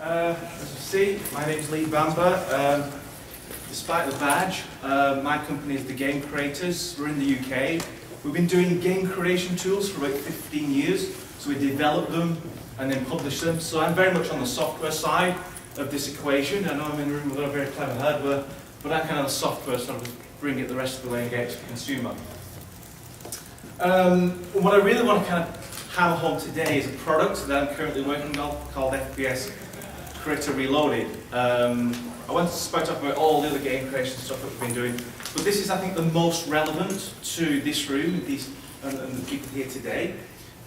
As you see, my name's Bamber. Despite the badge, my company is the Game Creators. We're in the UK. We've been doing game creation tools for about 15 years. So we develop them and then publish them. So I'm very much on the software side of this equation. I know I'm in a room with a very clever hardware, but I'm kind of the software sort of bring it the rest of the way and get it to the consumer. What I really want to kind of hammer home today is a product that I'm currently working on called FPS Creator Reloaded. I want to start talking about all the other game creation stuff that we've been doing, but this is, I think, the most relevant to this room and the people here today.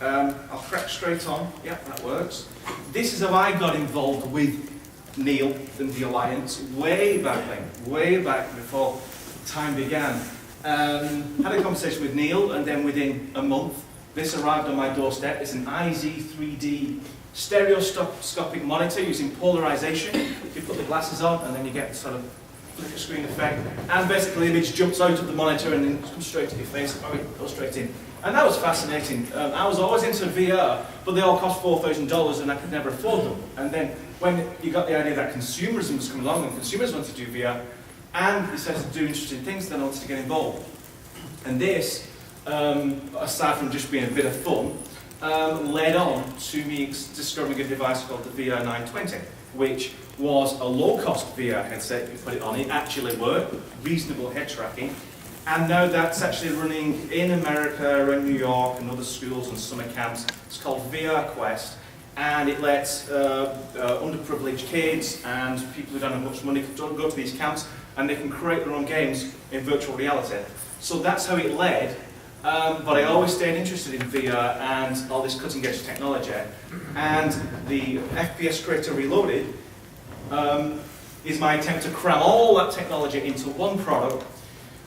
I'll crack straight on. Yeah, that works. This is how I got involved with Neil and the Alliance way back before time began. Had a conversation with Neil, and then within a month, this arrived on my doorstep. It's an IZ3D stereoscopic monitor using polarization. You put the glasses on, and then you get the sort of flicker screen effect. And basically, the image jumps out of the monitor and then comes straight to your face. Oh, it goes straight in. And that was fascinating. I was always into VR, but they all cost $4,000, and I could never afford them. And then when you got the idea that consumerism was coming along, and consumers wanted to do VR, and they started to do interesting things, then I wanted to get involved. And this, aside from just being a bit of fun, led on to me discovering a device called the VR920, which was a low-cost VR headset. You put it on, it actually worked, reasonable head tracking, and now that's actually running in America and New York and other schools and summer camps. It's called VR Quest, and it lets underprivileged kids and people who don't have much money go to these camps, and they can create their own games in virtual reality. So that's how it led. But I always stayed interested in VR and all this cutting-edge technology. And the FPS Creator Reloaded is my attempt to cram all that technology into one product.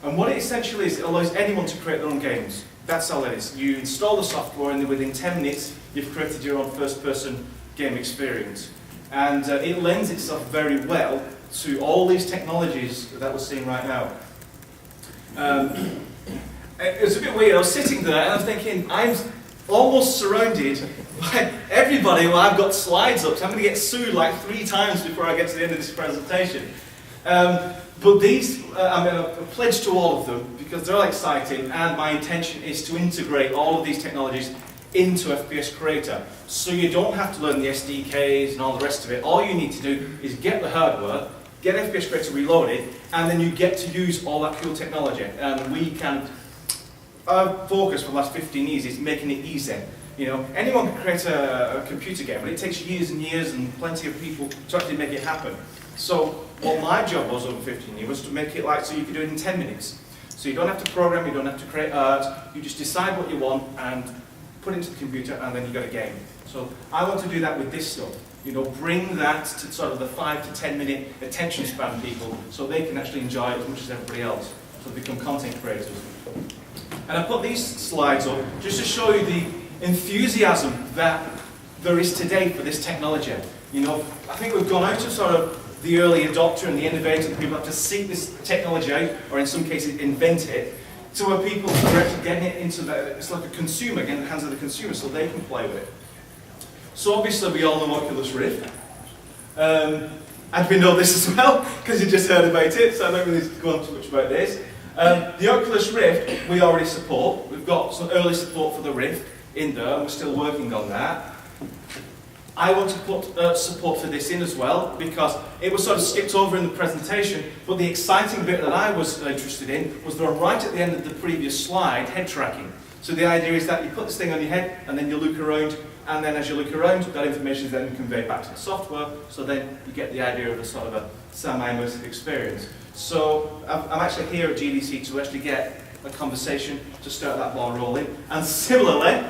And what it essentially is, it allows anyone to create their own games. That's all it is. You install the software, and then within 10 minutes, you've created your own first-person game experience. And it lends itself very well to all these technologies that we're seeing right now. It was a bit weird. I was sitting there and I was thinking, I'm almost surrounded by everybody. Well, I've got slides up, so I'm going to get sued like 3 times before I get to the end of this presentation. But these, I'm going to pledge to all of them because they're all exciting, and my intention is to integrate all of these technologies into FPS Creator. So you don't have to learn the SDKs and all the rest of it. All you need to do is get the hardware, get FPS Creator Reloaded, and then you get to use all that cool technology. And we can... Our focus for the last 15 years is making it easy. You know, anyone can create a computer game, but it takes years and years and plenty of people to actually make it happen. So what my job was over 15 years was to make it like so you could do it in 10 minutes. So you don't have to program, you don't have to create art, you just decide what you want and put it into the computer, and then you got a game. So I want to do that with this stuff. You know, bring that to sort of the 5 to 10 minute attention span people so they can actually enjoy it as much as everybody else. So become content creators. And I put these slides up just to show you the enthusiasm that there is today for this technology. You know, I think we've gone out of sort of the early adopter and the innovator, the people that have to seek this technology out, or in some cases invent it, to where people are actually getting it into it's like a consumer, getting it in the hands of the consumer so they can play with it. So obviously we all know Oculus Rift. And we know this as well, because you just heard about it, so I don't really go on too much about this. The Oculus Rift we already support. We've got some early support for the Rift in there, and we're still working on that. I want to put support for this in as well, because it was sort of skipped over in the presentation, but the exciting bit that I was interested in was there right at the end of the previous slide, head tracking. So the idea is that you put this thing on your head, and then you look around, and then as you look around, that information is then conveyed back to the software, so then you get the idea of a sort of a semi-immersive experience. So I'm actually here at GDC to actually get a conversation to start that ball rolling. And similarly,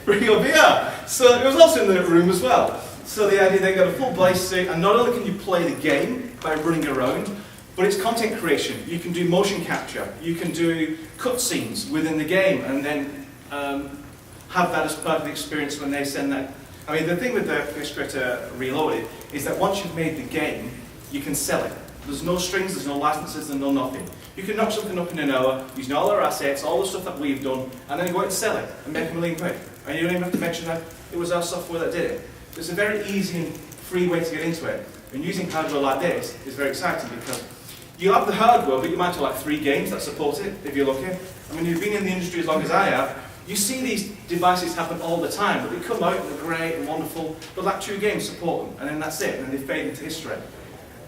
bring your VR. So it was also in the room as well. So the idea, they got a full base suit, and not only can you play the game by running around, but it's content creation. You can do motion capture, you can do cutscenes within the game, and then have that as part of the experience when they send that. I mean, the thing with the FPS Creator Reloaded is that once you've made the game, you can sell it. There's no strings, there's no licenses, there's no nothing. You can knock something up in an hour, using all our assets, all the stuff that we've done, and then go out and sell it and make £1 million. And you don't even have to mention that it was our software that did it. It's a very easy and free way to get into it. And using hardware like this is very exciting because you have the hardware, but you might have like 3 games that support it, if you're lucky. I mean, you've been in the industry as long as I have, you see these devices happen all the time, but they come out and they're great and wonderful, but like 2 games support them, and then that's it, and then they fade into history.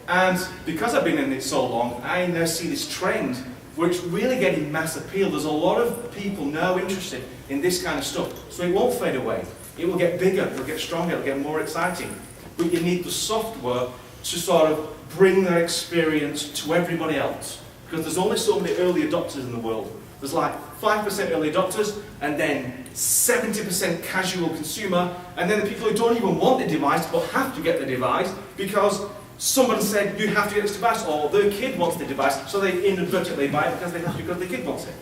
And because I've been in it so long, I now see this trend where it's really getting mass appeal. There's a lot of people now interested in this kind of stuff, so it won't fade away. It will get bigger, it will get stronger, it will get more exciting. But you need the software to sort of bring that experience to everybody else. Because there's only so many early adopters in the world. There's like 5% early adopters, and then 70% casual consumer, and then the people who don't even want the device but have to get the device because someone said you have to get this device, or their kid wants the device, so they inadvertently buy it because the kid wants it.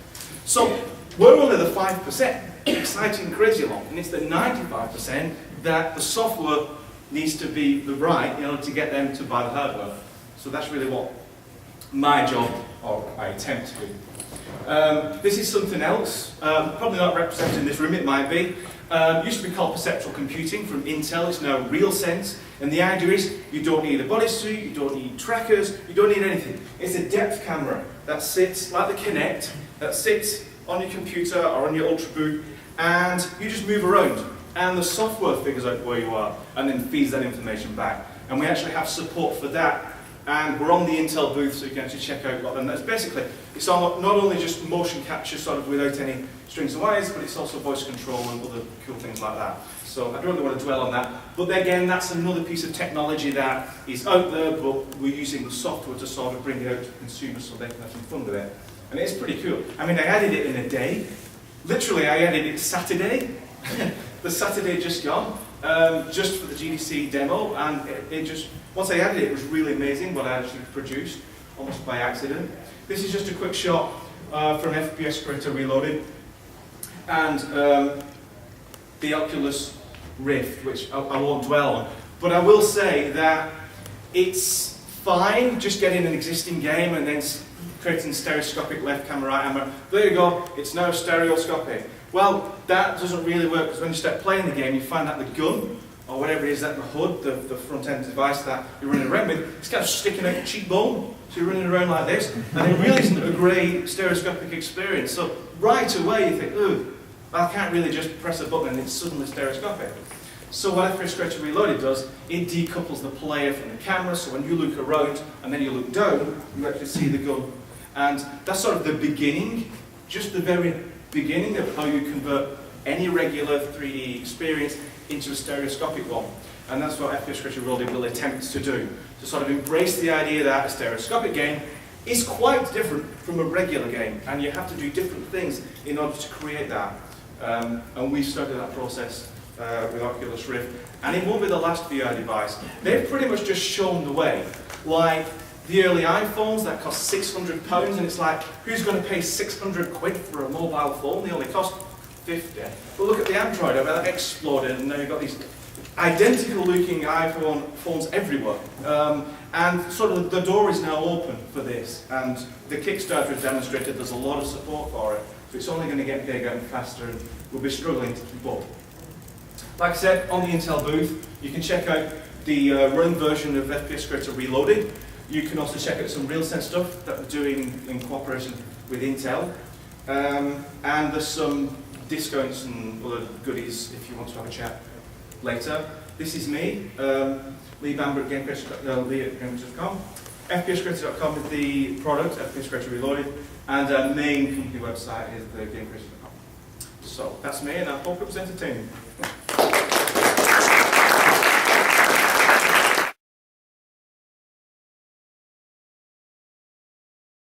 So we're only the 5%, exciting and crazy along, and it's the 95% that the software needs to be the right in order to get them to buy the hardware. So that's really what my job, or my attempt to do. This is something else, probably not represented in this room, it might be. Used to be called perceptual computing from Intel, it's now RealSense, and the idea is you don't need a bodysuit, you don't need trackers, you don't need anything. It's a depth camera that sits, like the Kinect, that sits on your computer or on your Ultrabook, and you just move around. And the software figures out where you are and then feeds that information back. And we actually have support for that. And we're on the Intel booth, so you can actually check out what them. That's basically, it's not only just motion capture sort of without any strings and wires, but it's also voice control and other cool things like that. So I don't really want to dwell on that. But again, that's another piece of technology that is out there, but we're using the software to sort of bring it out to consumers so they can have some fun with it. And it's pretty cool. I mean, I added it in a day. Literally, I added it Saturday. The Saturday just gone, just for the GDC demo, and it just, once I added it, it was really amazing what I actually produced, almost by accident. This is just a quick shot from FPS Creator Reloaded, and the Oculus Rift, which I won't dwell on, but I will say that it's fine just getting an existing game and then creating stereoscopic left camera, right camera. There you go, it's now stereoscopic. Well, that doesn't really work because when you start playing the game, you find that the gun, or whatever it is, that the hood, the front-end device that you're running around with, it's kind of sticking out your cheekbone. So you're running around like this, and it really isn't a great stereoscopic experience. So right away you think, ooh, I can't really just press a button and it's suddenly stereoscopic. So what FPS Creator Reloaded does, it decouples the player from the camera, so when you look around and then you look down, you actually see the gun. And that's sort of the beginning, just the very beginning of how you convert any regular 3D experience into a stereoscopic one. And that's what FPS Creator Reloaded will attempt to do, to sort of embrace the idea that a stereoscopic game is quite different from a regular game, and you have to do different things in order to create that. And we started that process with Oculus Rift, and it won't be the last VR device. They've pretty much just shown the way. Like the early iPhones that cost £600, and it's like, who's going to pay 600 quid for a mobile phone? They only cost 50. But look at the Android, I mean, that exploded, and now you've got these identical looking iPhone phones everywhere. And sort of the door is now open for this, and the Kickstarter has demonstrated there's a lot of support for it, so it's only going to get bigger and faster, and we'll be struggling to keep up. Like I said, on the Intel booth, you can check out the run version of FPS Creator Reloaded. You can also check out some RealSense stuff that we're doing in cooperation with Intel. And there's some discounts and other goodies if you want to have a chat later. This is me, Lee Bamber at GameCreator.com. FPSCreator.com is the product, FPS Creator Reloaded, and our main company website is the GameCreator.com. So that's me, and I hope it was entertaining.